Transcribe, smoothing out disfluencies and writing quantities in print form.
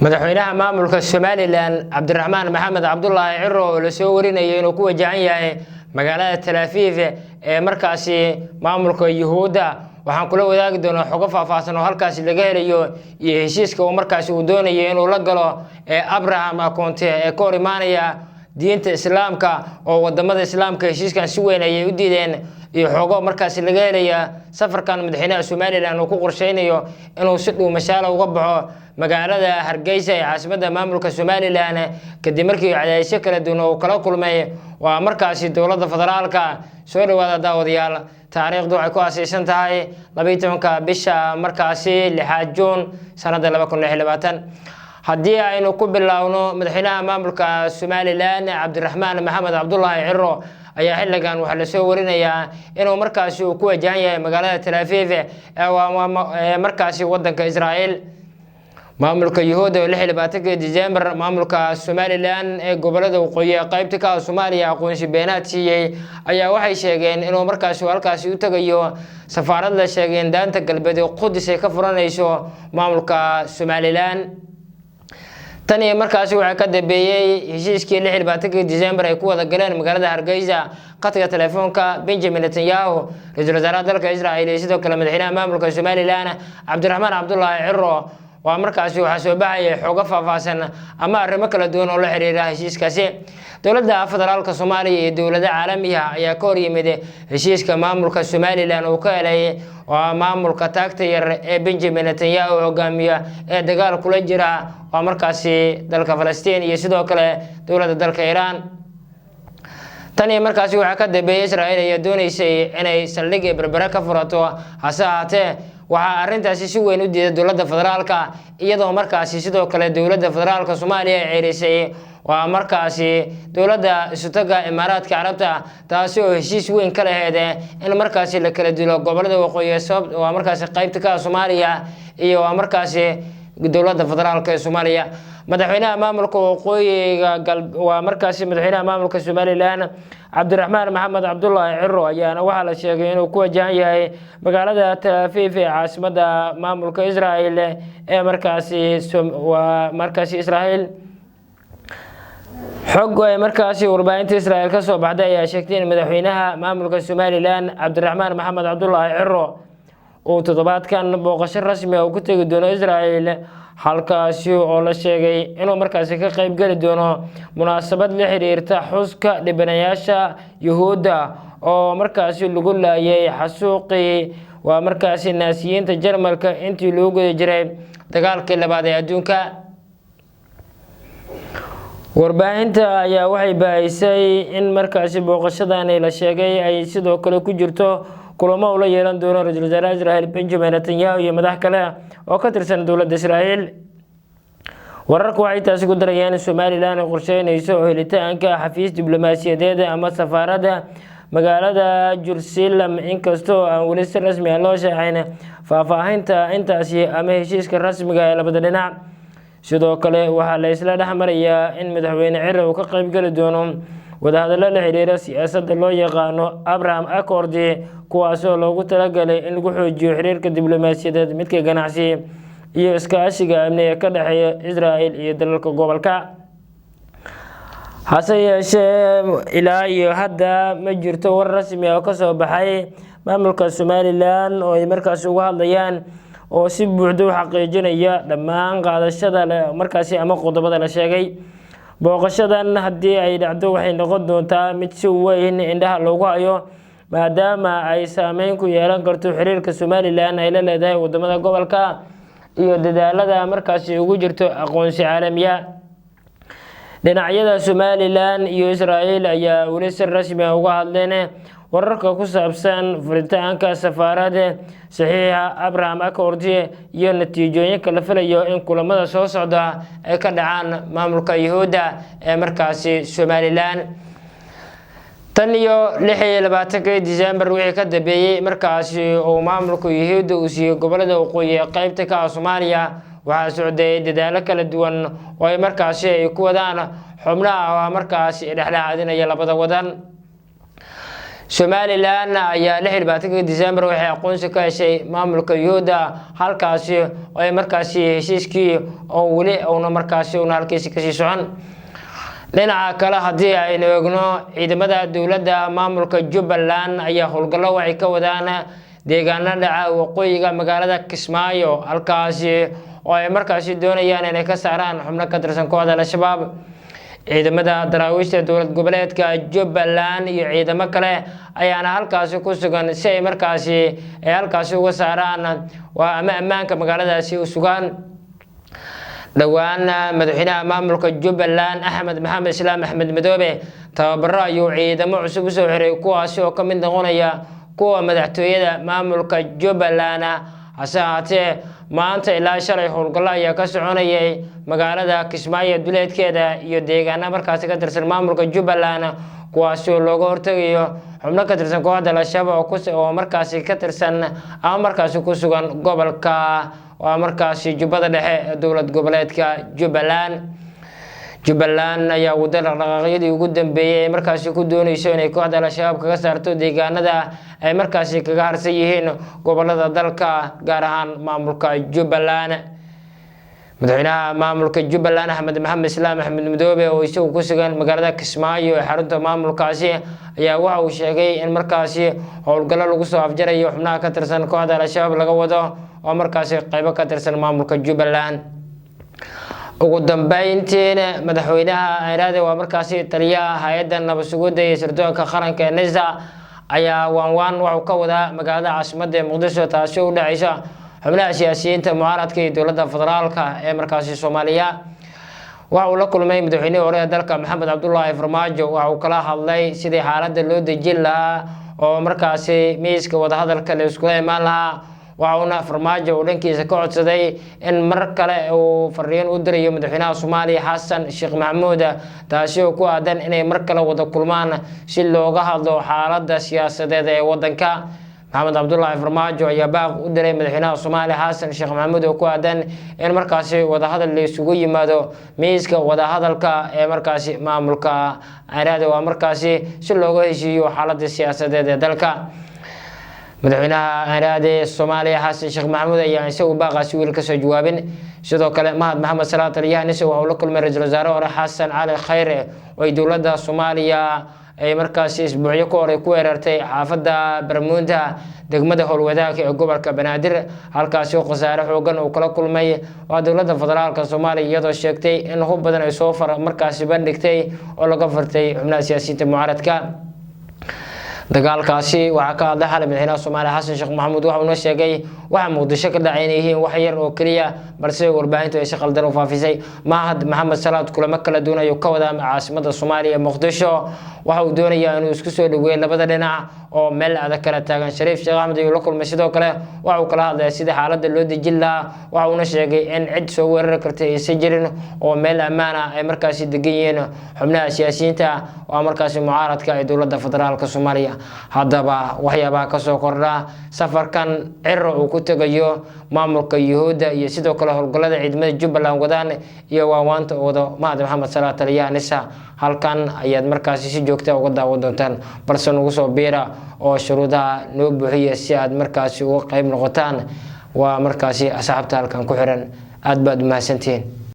madaxweynaha maamulka Somaliland Cabdiraxmaan Maxamed Cabdullaahi Ciro oo la soo warinayay inuu ku wajahan yahay magaalada Tel Aviv ee markaasi maamulka Yuhuudda waxaan kula wadaagi doonaa xogo faahfaahsan oo halkaas laga helayo iyo heshiiska uu markaasi uu doonayo inuu la galo Abraham Akonte ee ka hor imaanaya diinta Islaamka oo wadamada Islaamka heshiiskan si weyn ay u diideen iyo xogo markaasi laga helaya safarkan madaxweynaha Somaliland uu ku qorsheynayo inuu si dhow mashaala uga baxo magaalada Hargeysa ee caasimadda maamulka Somaliland kadib markii cadaadisyo kala duwan oo kala kulmay waa markaasi dowladda federaalka soo dhawaada daawadayaal taariikhdu waxay ku aasaysan tahay 12 bisha markaasi 6 Juun sanada 2020 haddii aynu ku bilaawno madaxweynaha maamulka Somaliland Cabdiraxmaan Maxamed Cabdullaahi Ciro ayaa xilligan waxa la soo warinayaa inuu markaasi ku wajahan yahay magaalada Tel Aviv ee markaasi wadanka Israa'iil maamulka Yuhuudda oo 26 December maamulka Somaliland ee gobolada waqooyi qaybta ka Soomaaliya aqoonsi beenaad siiyay ayaa waxay sheegeen inuu markaasi halkaasi u tagayo safaarad la sheegeen daanta galbeed ee Qudus ay ka furanayso maamulka Somaliland tani markaasi waxa ka dambeeyay heshiiskii 26 December ay ku wada galeen magaalada Hargeysa qadka telefoonka Benjamin Netanyahu ra'iisul wasaaraha dalka Israa'iil iyo sidoo kale madaxweynaha maamulka Somaliland Cabdiraxmaan Cabdullaahi Ciro waa markaasi waxa soo baxay xogo faahfaahsan ama arrimo kala duwan oo la xiriira heshiiskaasi dowladda federaalka Soomaaliya iyo dowladda caalamiga ayaa ka hor yimid heshiiska maamulka Somaliland oo ka helay waa maamulka taagta yar ee Benjamin Netanyahu hogaamiya ee dagaal kula jira waa markaasi dalka Falastiin iyo sidoo kale dowladda dalka Iran tani markaasi waxa ka dambeeyay Israa'iil ayaa doonaysay inay saldhig berbera ka furato hase ahaatee waxa arintaasi si weyn u diiday dowladda federaalka iyadoo markaasi sidoo kale dowladda federaalka Soomaaliya ay ceerisay waa markaasi dowladda isutaga Imaaraadka Carabta taasi oo heshiis weyn ka lahayd in markaasi la kala dilo gobolada waqooyi sabab waa markaasi qaybta ka Soomaaliya iyo waa markaasi dowladda federaalka ee Soomaaliya madaxweynaha maamulka waqooyiga waa markaasi madaxweynaha maamulka Somaliland Cabdiraxmaan Maxamed Cabdullaahi Ciro ayaana waxa la sheegay inuu ku wajahan yahay magaalada Tel Aviv ee caasimadda maamulka Israa'iil ee markaasi Israa'iil xog ay markaasi warbaahinta Israa'iil ka soo baxday ayaa sheegtay in madaxweynaha maamulka Somaliland Cabdiraxmaan Maxamed Cabdullaahi Ciro uu toddobaadkan booqasho rasmi ah ku tagi doono Israa'iil halkaasi oo la sheegay inuu markaasi ka qayb gali doono munaasabad la xiriirta xuska dhibanayaasha Yuhuudda oo markaasi lagu laayay xasuuqii waa markaasi naasiyiinta Jarmalka intii loo guda jiray dagaalkii labaad ee adduunka warbaahinta ayaa waxay baahisay in markaasi booqashadan la sheegay ay sidoo kale ku jirto kulamo ula yeelan doono ra'iisul wasaaraha Israa'iil Benjamin Netanyahu iyo madax kale oo ka tirsan dowladda Israa'iil wararku waxay taasi ku darayaan in Somaliland ay qorsheynayso helitaanka xafiis diblomaasiyadeed ama safaarada magaalada Jerusalem inkastoo aan weli si rasmi ah loo shaacin faahfaahinta intaasi ama heshiiska rasmiga ee labada dhinac sidoo kale waxa la isla dhaxmarayaa in madaxweyne Ciro uu ka qayb gali doono wadahadallo la xiriira siyaasadda loo yaqaano Abraham Accord kuwaas oo loogu talagalay in lagu xoojiyo xiriirka diblomaasiyadeed midka ganacsi iyo iskaashiga amni ee ka dhaxeeya Israa'iil iyo dalalka gobolka hase yeeshee ilaa iyo hadda ma jirto war rasmi ah oo ka soo baxay maamulka Somaliland oo ay markaasi uga hadlayaan oo si buuxda u xaqiijinaya dhammaan qaadashada markaasi ama qodobada la sheegay booqashadan haddii ay dhacdo waxay noqon doontaa mid si weyn indhaha loogu hayo maadaama ay saameyn ku yeelan karto xiriirka Somaliland ay la leedahay wadamada gobolka iyo dadaalada markaasi ugu jirto aqoonsi caalamiya dhinacyada Somaliland iyo Israa'iil ayaa weli si rasmi ah uga hadleen wararka ku saabsan furitaanka safaarada saxiixa Abraham Accord iyo natiijooyinka la filayo in kulamada soo socda ay ka dhacaan maamulka Yuhuudda ee markaasi Somaliland tan iyo 26 December wixii ka dambeeyay markaasi oo maamulka Yuhuudda uu siiyay gobolada waqooyi qaybta ka Soomaaliya waxa socday dadaalo kala duwan oo ay markaasi ay ku wadaan xubnaha markaasi dhexdhexaadinaya labada wadan Somaliland ayaa 26 December waxay aqoonsi ka heshay maamulka Yuhuudda halkaasi oo ay markaasi heshiiskii oo wali oo markaasi uu halkiisa ka sii socon. dhinaca kale hadii aynu eegno ciidamada dawladda maamulka Jubbaland ayaa howlgallo waxay ka wadaan deegaanada waqooyiga magaalada Kismaayo halkaasi oo ay markaasi doonayaan inay ka saaraan xubno ka tirsan kooxda Al-Shabaab. ciidamada daraawiishta dowlad goboleedka Jubbaland iyo ciidamo kale ayaana halkaasi ku sugan si ay markaasi halkaasi uga saaraan waa ammaanka magaaladaasi u sugan. dhawaan madaxweynaha maamulka Jubbaland Axmed Maxamed Islaam Axmed Madoobe tababaro ayuu ciidamo cusub u soo xiray kuwaasi oo ka mid noqonaya kuwa madaxtooyada maamulka Jubbaland. hase ahaatee maanta ilaa shalay howlgallo ayaa ka soconayay magaalada Kismaayo duleedkeeda iyo deegaanada markaasi ka tirsan maamulka Jubbaland kuwaasi oo looga hortagayo xubno ka tirsan kooxda Al-Shabaab oo markaasi ka tirsan ama markaasi ku sugan gobolka waa markaasi Jubbada Dhexe dowlad goboleedka Jubbaland ayaa wada dhaqdhaqaaqyadii ugu dambeeyay markaasi ku doonayso inay kooxda Al-Shabaab kaga saarto deegaanada ay markaasi kaga harsan yihiin gobolada dalka gaar ahaan maamulka Jubbaland. madaxweynaha maamulka Jubbaland Axmed Maxamed Islaam Axmed Madoobe oo isagu ku sugan magaalada Kismaayo ee xarunta maamulkaasi ayaa waxa uu sheegay in markaasi howlgallo lagu soo afjarayo xubnaha ka tirsan kooxda Al-Shabaab laga wado oo markaasi qaybo ka tirsan maamulka Jubbaland. ugu dambeyntiina madaxweynaha Ayraade waa markaasi taliyaha hay'adda nabad sugidda iyo sirdoonka qaranka NISA ayaa waan wuxuu ka wadaa magaalada caasimadda Muqdisho taasi oo u dhacaysa xubnaha siyaasiyiinta mucaaradka iyo dowladda federaalka ee markaasi Soomaaliya. waxa uu la kulmay madaxweynaha hore ee dalka Maxamed Cabdullaahi Farmaajo waxa uu kala hadlay sidii xaaladda loo dejin lahaa oo markaasi miiska wadahadalka la isku imaan lahaa. waxaana Farmaajo uu dhankiisa ka codsaday in mar kale uu fariin u dirayo madaxweynaha Soomaaliya Xasan Sheekh Maxamuud taasi oo ku aadan inay mar kale wada kulmaan si looga hadlo xaaladda siyaasadeed ee wadanka. Maxamed Cabdullaahi Farmaajo ayaa baaq u diray madaxweynaha Soomaaliya Xasan Sheekh Maxamuud oo ku aadan in markaasi wadahadal la isugu yimaado miiska wadahadalka ee markaasi maamulka Ayraade waa markaasi si looga heshiiyo xaaladda siyaasadeed ee dalka. madaxweynaha Ayraade Soomaaliya Xasan Sheekh Maxamuud ayaa isagu baaqaasi wiil ka soo jawaabin. sidoo kale Mahad Maxamed Salaad taliyaha NISA waxa uu la kulmay ra'iisul wasaare hore Xasan Cali Khayre oo ay dowladda Soomaaliya ay markaasi isbuucyo ka hor ku weerartay xaafadda Barmuunta degmada Howlwadaag ee gobolka Banaadir halkaasi oo khasaare xooggan uu kala kulmay waa dowladda federaalka Soomaaliya iyadoo sheegtay in hub badan ay soo markaasi bandhigtay oo laga fartay xubnaha siyaasiyiinta mucaaradka. dagaalkaasi waxa ka hadlay xalay madaxweynaha Soomaaliya Xasan Sheekh Maxamuud waxa uu sheegay waxa Muqdisho ka dhacay inay yihiin wax yar oo kaliya balse warbaahintu ay si qaldan u faafisay. Mahad Maxamed Salaad kulamo kala duwan ayuu ka wadaa caasimadda Soomaaliya Muqdisho waxa uu doonayaa inuu isku soo dhaweeyo labada dhinac oo meel adag kala taagan. Shariif Sheekh Axmed ayuu la kulmay sidoo kale waxa uu kala hadlay sida xaaladda loo dejin lahaa waxa uu sheegay in cid soo weerar kartay aysan jirin oo meel ammaan ah ay markaasi degan yihiin xubnaha siyaasiyiinta oo markaasi mucaaradka ee dowladda federaalka Soomaaliya. haddaba waxyaabaha ka soo kordha safarkan Ciro uu ku tagayo maamulka Yuhuudda iyo sidoo kale howlgallada ciidamada Jubbaland wadaan iyo waawaanta wado Mahad Maxamed Salaad taliyaha NISA halkan ayaad markaasi si joogto ah uga daawan doontaan balse nagu soo biira oo shuruudaha noo buuxiya si aad markaasi uga qayb noqotaan waa markaasi asxaabta halkan ku xiran aad baad u mahadsantihiin.